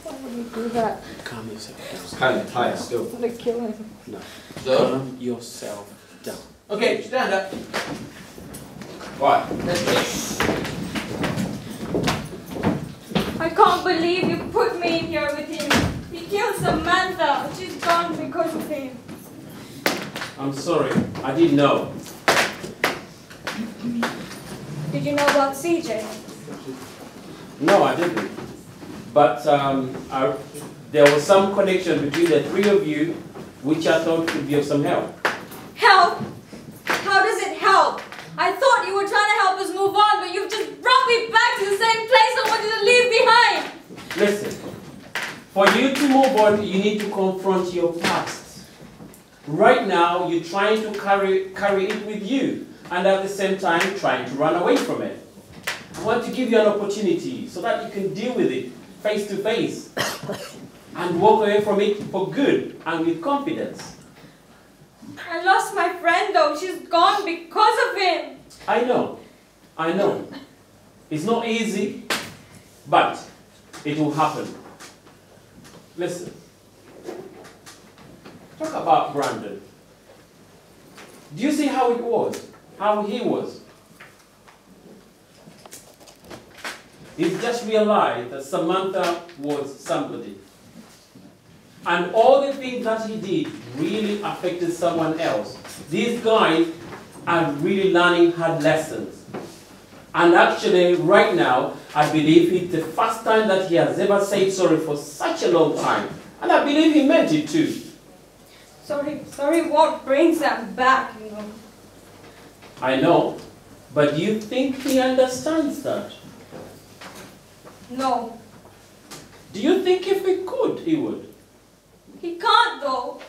Why would you do that? Calm yourself down. Kind of tired still. I'm gonna kill him. No. So? Calm yourself down. Okay, stand up. Right, let's go. I can't believe you put me in here with him. He killed Samantha. She's gone because of him. I'm sorry. I didn't know. Did you know about CJ? No, I didn't. But there was some connection between the 3 of you, which I thought could be of some help. Help? How does it help? I thought you were trying to help us move on, but you've just brought me back to the same place I wanted to leave behind. Listen, for you to move on, you need to confront your past. Right now, you're trying to carry it with you, and at the same time, trying to run away from it. I want to give you an opportunity so that you can deal with it face to face and walk away from it for good and with confidence. I lost my friend though. She's gone because of him. I know. It's not easy, but it will happen. Listen. Talk about Brandon. Do you see how it was? How he was? He's just realized that Samantha was somebody. And all the things that he did really affected someone else. These guys are really learning hard lessons. And actually, right now, I believe it's the first time that he has ever said sorry for such a long time. And I believe he meant it too. Sorry won't bring Sam back, you know. I know, but do you think he understands that? No, Do you think if he could, he would? he can't though.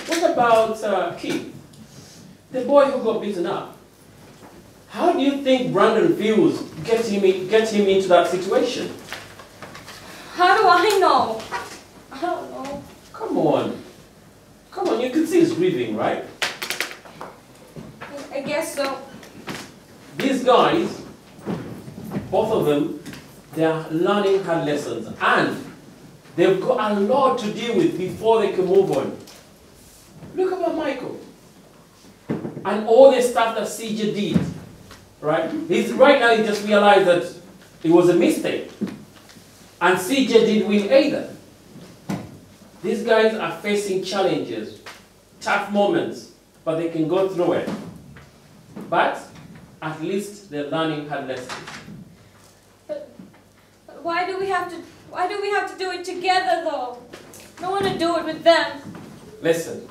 What about Keith, the boy who got beaten up? How do you think Brandon feels get him into that situation? I know. I don't know. Come on. Come on, you can see he's grieving, right? I guess so. These guys, both of them, they are learning hard lessons and they've got a lot to deal with before they can move on. Look about Michael and all the stuff that CJ did, right? Right now he just realized that it was a mistake and CJ didn't win either. These guys are facing challenges, tough moments, but they can go through it. But at least they're learning hard lessons. But why do we have to do it together though? I want to do it with them. Listen,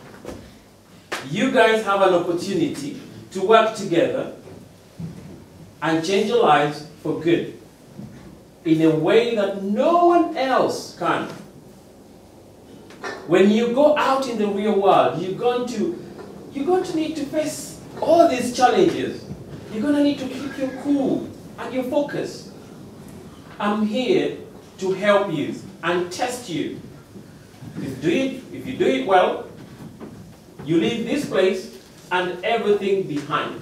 you guys have an opportunity to work together and change your lives for good in a way that no one else can. When you go out in the real world, you're going to need to face all these challenges. You're going to need to keep your cool and your focus. I'm here to help you and test you. If you do it well, you leave this place and everything behind.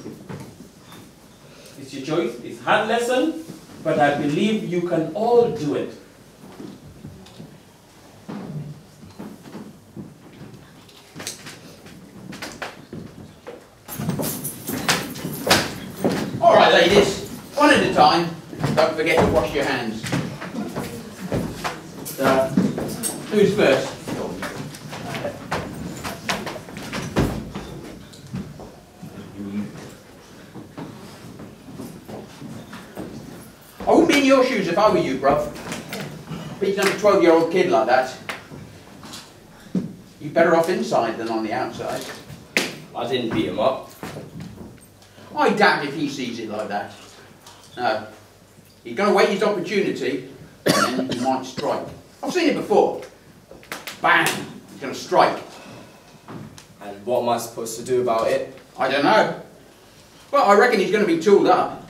It's your choice. It's a hard lesson, but I believe you can all do it. All right, ladies, one at a time. Don't forget to wash your hands. Who's first? I wouldn't be in your shoes if I were you, bruv. Beating up a 12-year-old kid like that. You're better off inside than on the outside. I didn't beat him up. I doubt if he sees it like that. No. He's going to wait his opportunity, and then he might strike. I've seen it before. Bang! He's going to strike. And what am I supposed to do about it? I don't know. Well, I reckon he's going to be tooled up.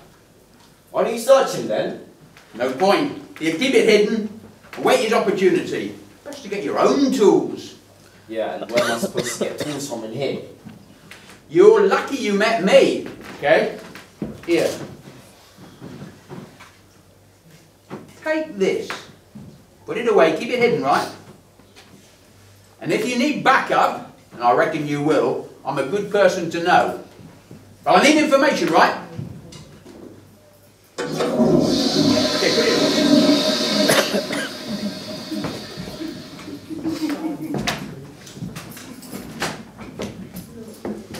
Why don't you search him then? No point. You keep it hidden and wait his opportunity. Best to get your own tools. Yeah, and where am I supposed to get tools from in here? You're lucky you met me, okay? Here. Take this. Put it away, keep it hidden, right? And if you need backup, and I reckon you will, I'm a good person to know. But I need information, right? Okay, put it away.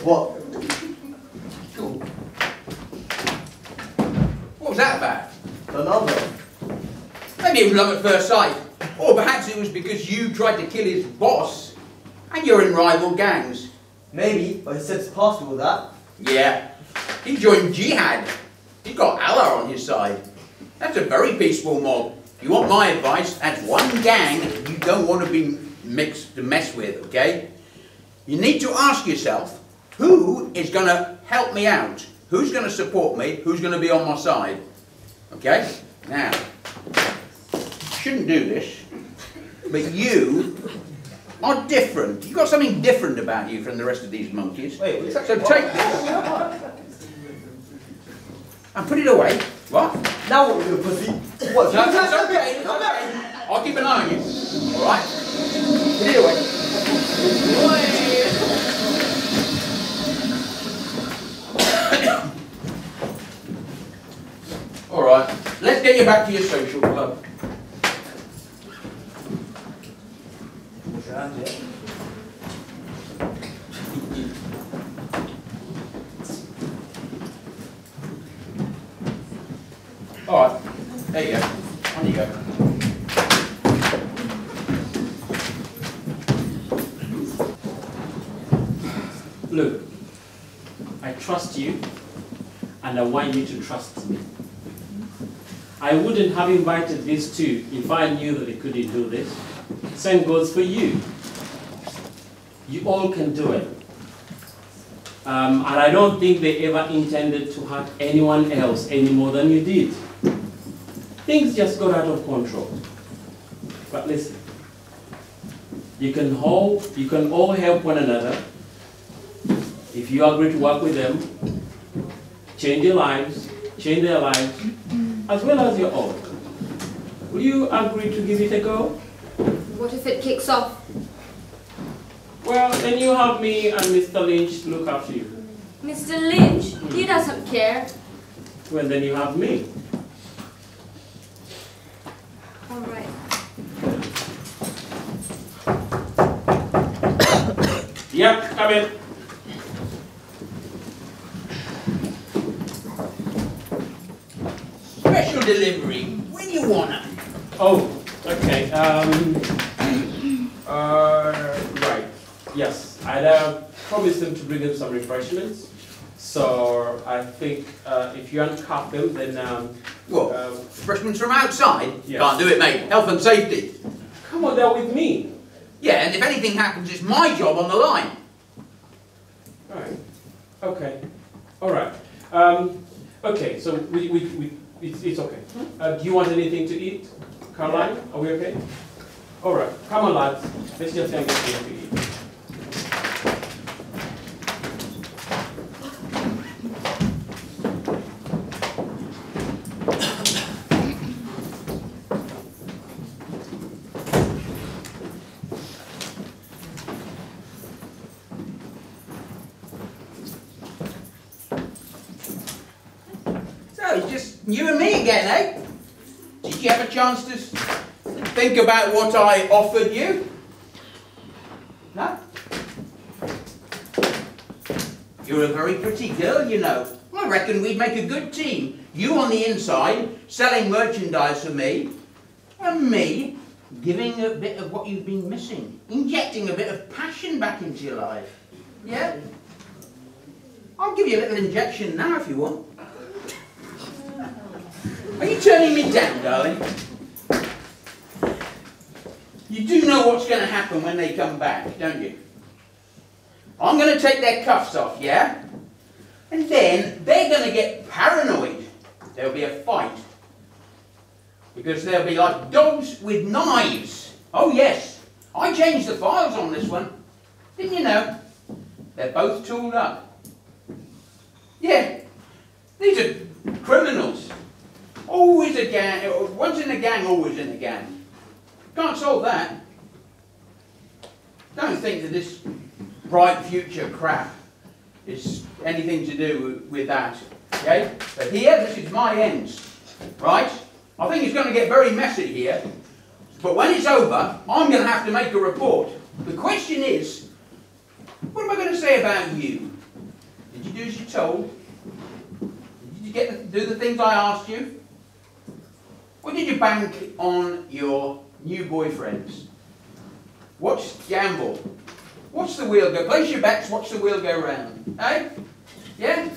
What? Cool. What was that about? The number. Maybe it was love at first sight. Or perhaps it was because you tried to kill his boss and you're in rival gangs. Maybe, but he said it's past all that. Yeah. He joined jihad. He's got Allah on his side. That's a very peaceful mob. If you want my advice, that's one gang you don't want to be mess with, okay? You need to ask yourself, who is going to help me out? Who's going to support me? Who's going to be on my side? Okay? Now, shouldn't do this, but you are different. You've got something different about you from the rest of these monkeys. Wait, So take this and put it away. What? now what, you pussy? What? No, it's okay, it's okay. I'll keep an eye on you. Alright? Put it away. Alright, let's get you back to your social club. Wash your hands, yeah? Alright, there you go. On you go. Look, I trust you, and I want you to trust me. I wouldn't have invited these two if I knew that they couldn't do this. Same goes for you. You all can do it. And I don't think they ever intended to hurt anyone else any more than you did. Things just got out of control. But listen, you can all help one another if you agree to work with them, change their lives, as well as your own. Will you agree to give it a go? What if it kicks off? Well, then you have me and Mr. Lynch to look after you. Mr. Lynch, he doesn't care. Well, then you have me. All right. Yep, come in. Special delivery. When you wanna. Oh, okay. Right. Yes, I'd promised them to bring in some refreshments. So I think if you uncuff them, then What? Refreshments from outside? Yes. Can't do it, mate. Health and safety. come on, they're with me. Yeah, and if anything happens, it's my job on the line. All right. Okay. All right. Okay. So it's okay. Do you want anything to eat, Caroline? Are we okay? All right. Come on, lads. Let's just get something to eat. So it's just you and me again, eh? Did you have a chance to think about what I offered you? No? You're a very pretty girl, you know. I reckon we'd make a good team. You on the inside, selling merchandise for me, and me giving a bit of what you've been missing, injecting a bit of passion back into your life. Yeah? I'll give you a little injection now if you want. Are you turning me down, darling? You do know what's going to happen when they come back, don't you? I'm going to take their cuffs off, yeah? And then they're going to get paranoid. There'll be a fight. Because they'll be like dogs with knives. Oh yes, I changed the files on this one. Didn't you know? They're both tooled up. Yeah, these are criminals. Always a gang, once in a gang, always in a gang. Can't solve that. Don't think that this bright future crap is anything to do with that. Okay? But here, this is my ends. Right? I think it's going to get very messy here. But when it's over, I'm going to have to make a report. The question is, what am I going to say about you? Did you do as you told? Did you do the things I asked you? Or did you bank on your new boyfriends? Watch gamble. Watch the wheel go. Place your bets, watch the wheel go round. Eh? Yeah?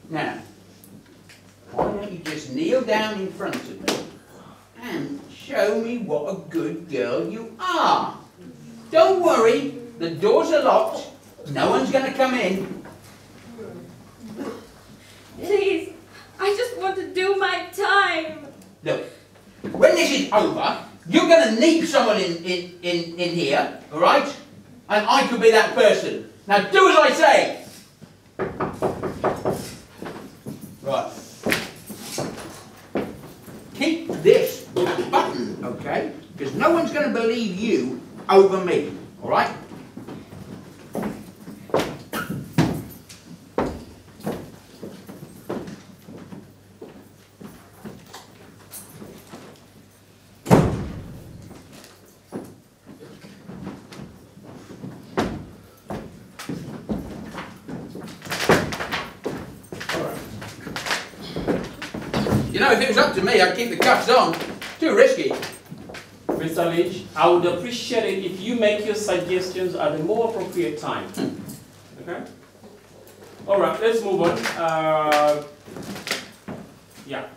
Now, why don't you just kneel down in front of me and show me what a good girl you are? Don't worry, the doors are locked. No one's going to come in. Please, I just want to do my time. Look, when this is over, you're going to need someone in here, all right? And I could be that person. Now do as I say. Right. Keep this button, okay? Because no one's going to believe you over me, all right? You know, if it was up to me, I'd keep the cuffs on. Too risky. Mr. Lynch, I would appreciate it if you make your suggestions at a more appropriate time. Okay? All right, let's move on. Yeah.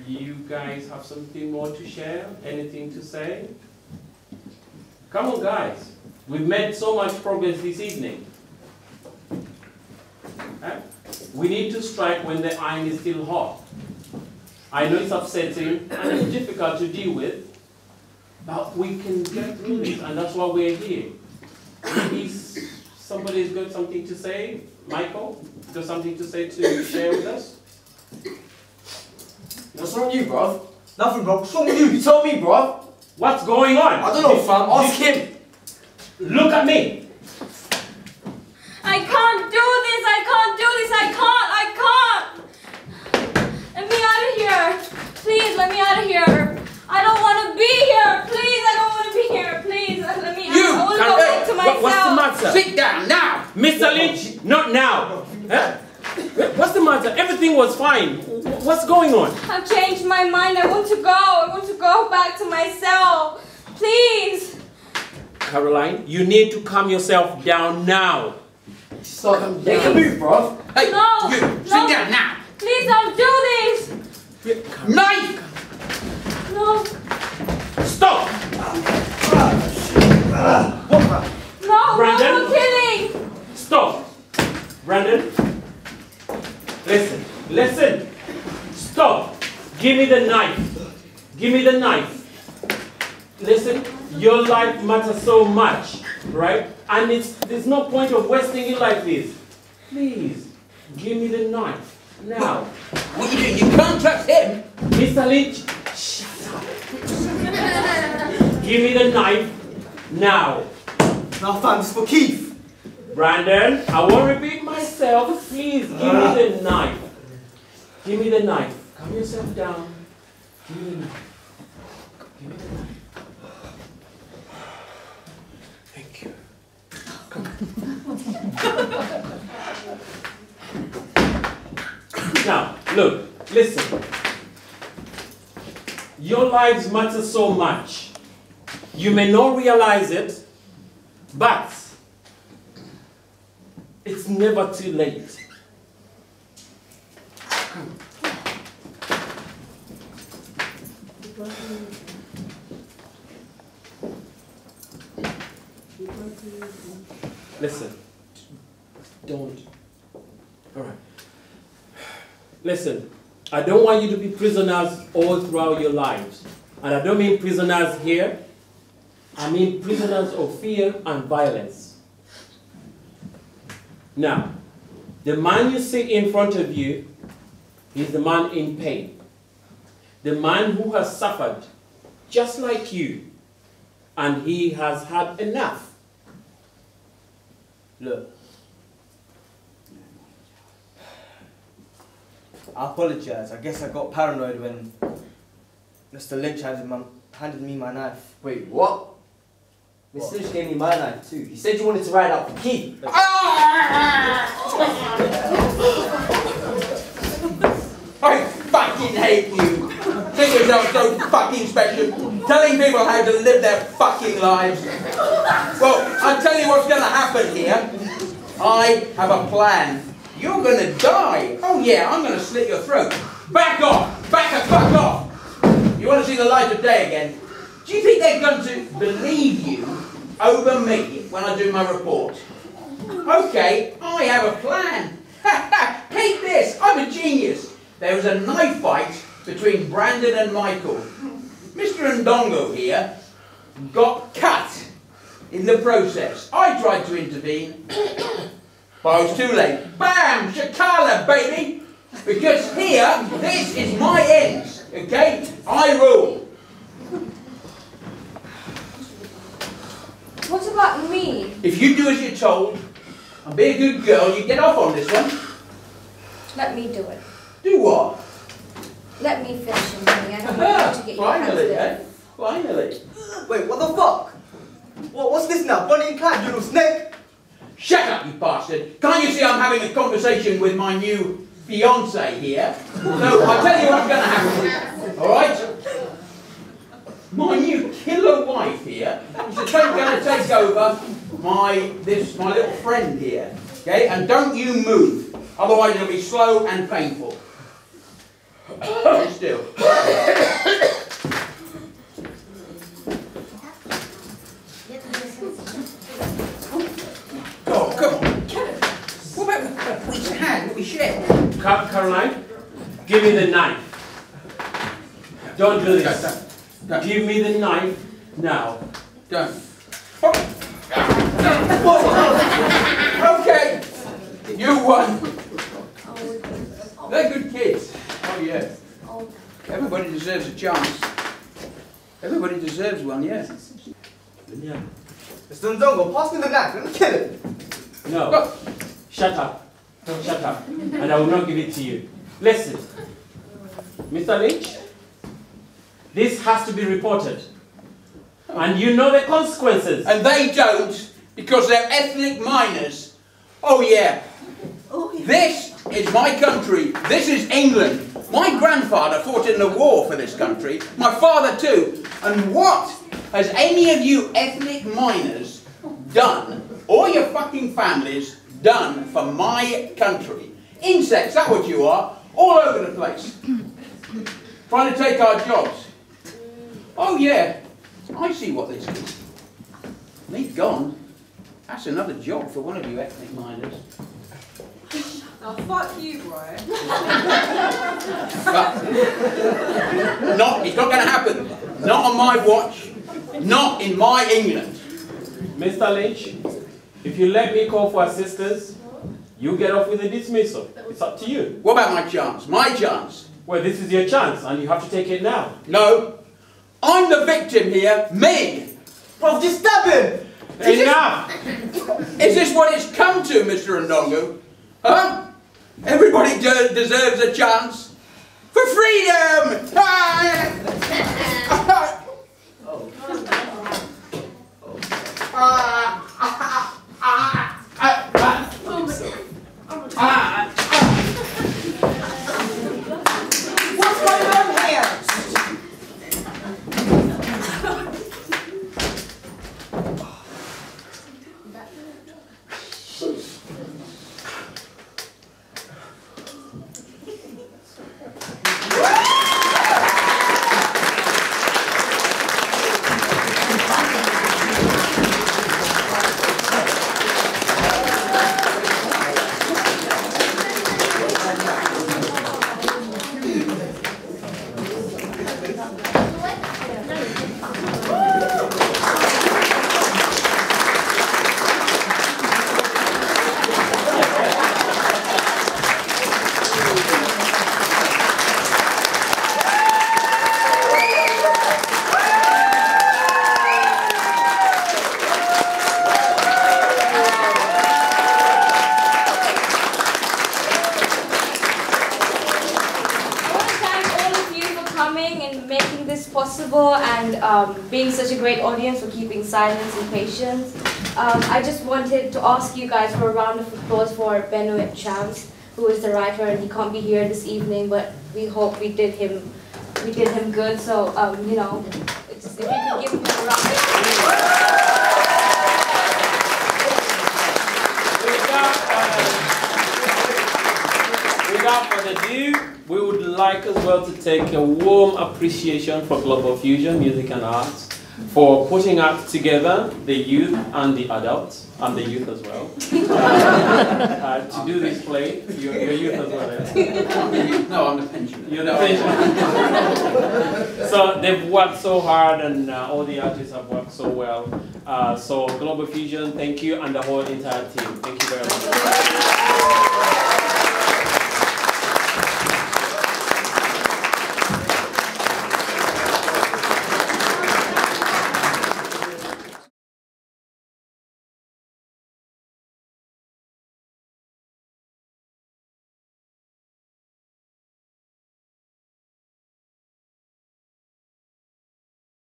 You guys have something more to share? Anything to say? Come on, guys. We've made so much progress this evening. Okay? We need to strike when the iron is still hot. I know it's upsetting and it's difficult to deal with, but we can get through this, and that's why we're here. Maybe somebody's got something to say. Michael, got something to say to share with us? What's wrong with you, bruv? Nothing, bro. What's wrong with you? You told me, bruv. What's going on? I don't know, fam. Ask him. Look at me. I can't do this. I can't do this. I can't. Let me out of here. Please, let me out of here. I don't want to be here. Please, I don't want to be here. Please, let me out. I want to go back to myself. What's the matter? Sit down now! Mr. Lynch, not now. Huh? What's the matter? Everything was fine. What's going on? I've changed my mind. I want to go. I want to go back to myself. Please. Caroline, you need to calm yourself down now. Stop. Make a move, bruv. Hey, No, you, no. sit down now! Please don't do this. Knife! No, Stop! no, Brandon? no more killing. Stop! Brandon, listen. Stop! Give me the knife. Give me the knife. Listen, your life matters so much, right? And there's no point of wasting it like this. Please, give me the knife. Now. What are you doing? You can't touch him! Mr. Lynch, shut up. Give me the knife. Now. Now, fam, this is for Keith. Brandon, I won't repeat myself. Please, give me the knife. Give me the knife. Calm yourself down. Give me the knife. Give me the knife. Thank you. Come on. Now, look, listen. Your lives matter so much. You may not realize it, but it's never too late. Listen. Don't. All right. Listen. I don't want you to be prisoners all throughout your lives. And I don't mean prisoners here. I mean prisoners of fear and violence. Now, the man you see in front of you is the man in pain. The man who has suffered just like you. And he has had enough. Look. I apologize. I guess I got paranoid when Mr. Lynch handed me my knife. Wait, what? Mr. Lynch gave me my knife too. He said you wanted to ride out for Keith. I fucking hate you! Think yourself so fucking special, telling people how to live their fucking lives. Well, I'll tell you what's gonna happen here. I have a plan. You're gonna die. Oh yeah, I'm gonna slit your throat. Back off! Back the fuck off! You wanna see the light of day again? Do you think they're going to believe you over me when I do my report? Okay, I have a plan. Take this, I'm a genius. There was a knife fight between Brandon and Michael. Mr. Ndongo here got cut in the process. I tried to intervene, but I was too late. Bam! Shakala, baby! Because here, this is my end, okay? I rule. What about me? If you do as you're told, and be a good girl, you get off on this one. Let me do it. Do what? Let me finish him, honey. I don't want you to get your hands Finally, dirty. eh? Finally. Wait, what the fuck? What's this now? Bonnie and Clyde, you little snake? Shut up, you bastard! Can't you see I'm having a conversation with my new fiance here? So I'll tell you what's going to happen. All right? My new killer wife here is going to take over my little friend here. Okay? And don't you move, otherwise it'll be slow and painful. Hold still. Oh, come on. What about what we had, what we shared? Caroline, give me the knife. Don't do this. Don't. Give me the knife now. Don't. Okay, you won. They're good kids. Oh yeah. Everybody deserves a chance. Everybody deserves one, yeah. Yeah. Mr. Ndongo, pass me the knife. Let me kill him. No. Look. Shut up. Shut up. And I will not give it to you. Listen. Mr. Lynch, this has to be reported. And you know the consequences. And they don't because they're ethnic minors. Oh yeah. This is my country. This is England. My grandfather fought in the war for this country. My father too. And what has any of you ethnic minors done, or your fucking families done for my country? Insects, that's what you are, all over the place. Trying to take our jobs. Oh yeah, I see what this is. Me gone. That's another job for one of you ethnic minors. Now fuck you, bro. It's not going to happen. Not on my watch. Not in my England. Mr. Lynch, if you let me call for assistance, you get off with a dismissal. It's up to you. What about my chance? My chance? Well, this is your chance, and you have to take it now. No. I'm the victim here. Me. Bro, just stab him. Enough! Is this what it's come to, Mr. Ndongo? Huh? Everybody deserves a chance for freedom! What's going on here? possible and being such a great audience for keeping silence and patience. I just wanted to ask you guys for a round of applause for Benoit Chams, who is the writer, and he can't be here this evening, but we hope we did him good. So you know, if you could give him a round. Without further ado, we would like as well to take a warm appreciation for Global Fusion Music and Arts for putting us together, the youth and the adults, and the youth as well, to do this play. You're youth as well, yeah? No, I'm the pensioner. You're the pensioner. So they've worked so hard, and all the artists have worked so well. So Global Fusion, thank you, and the whole entire team. Thank you very much.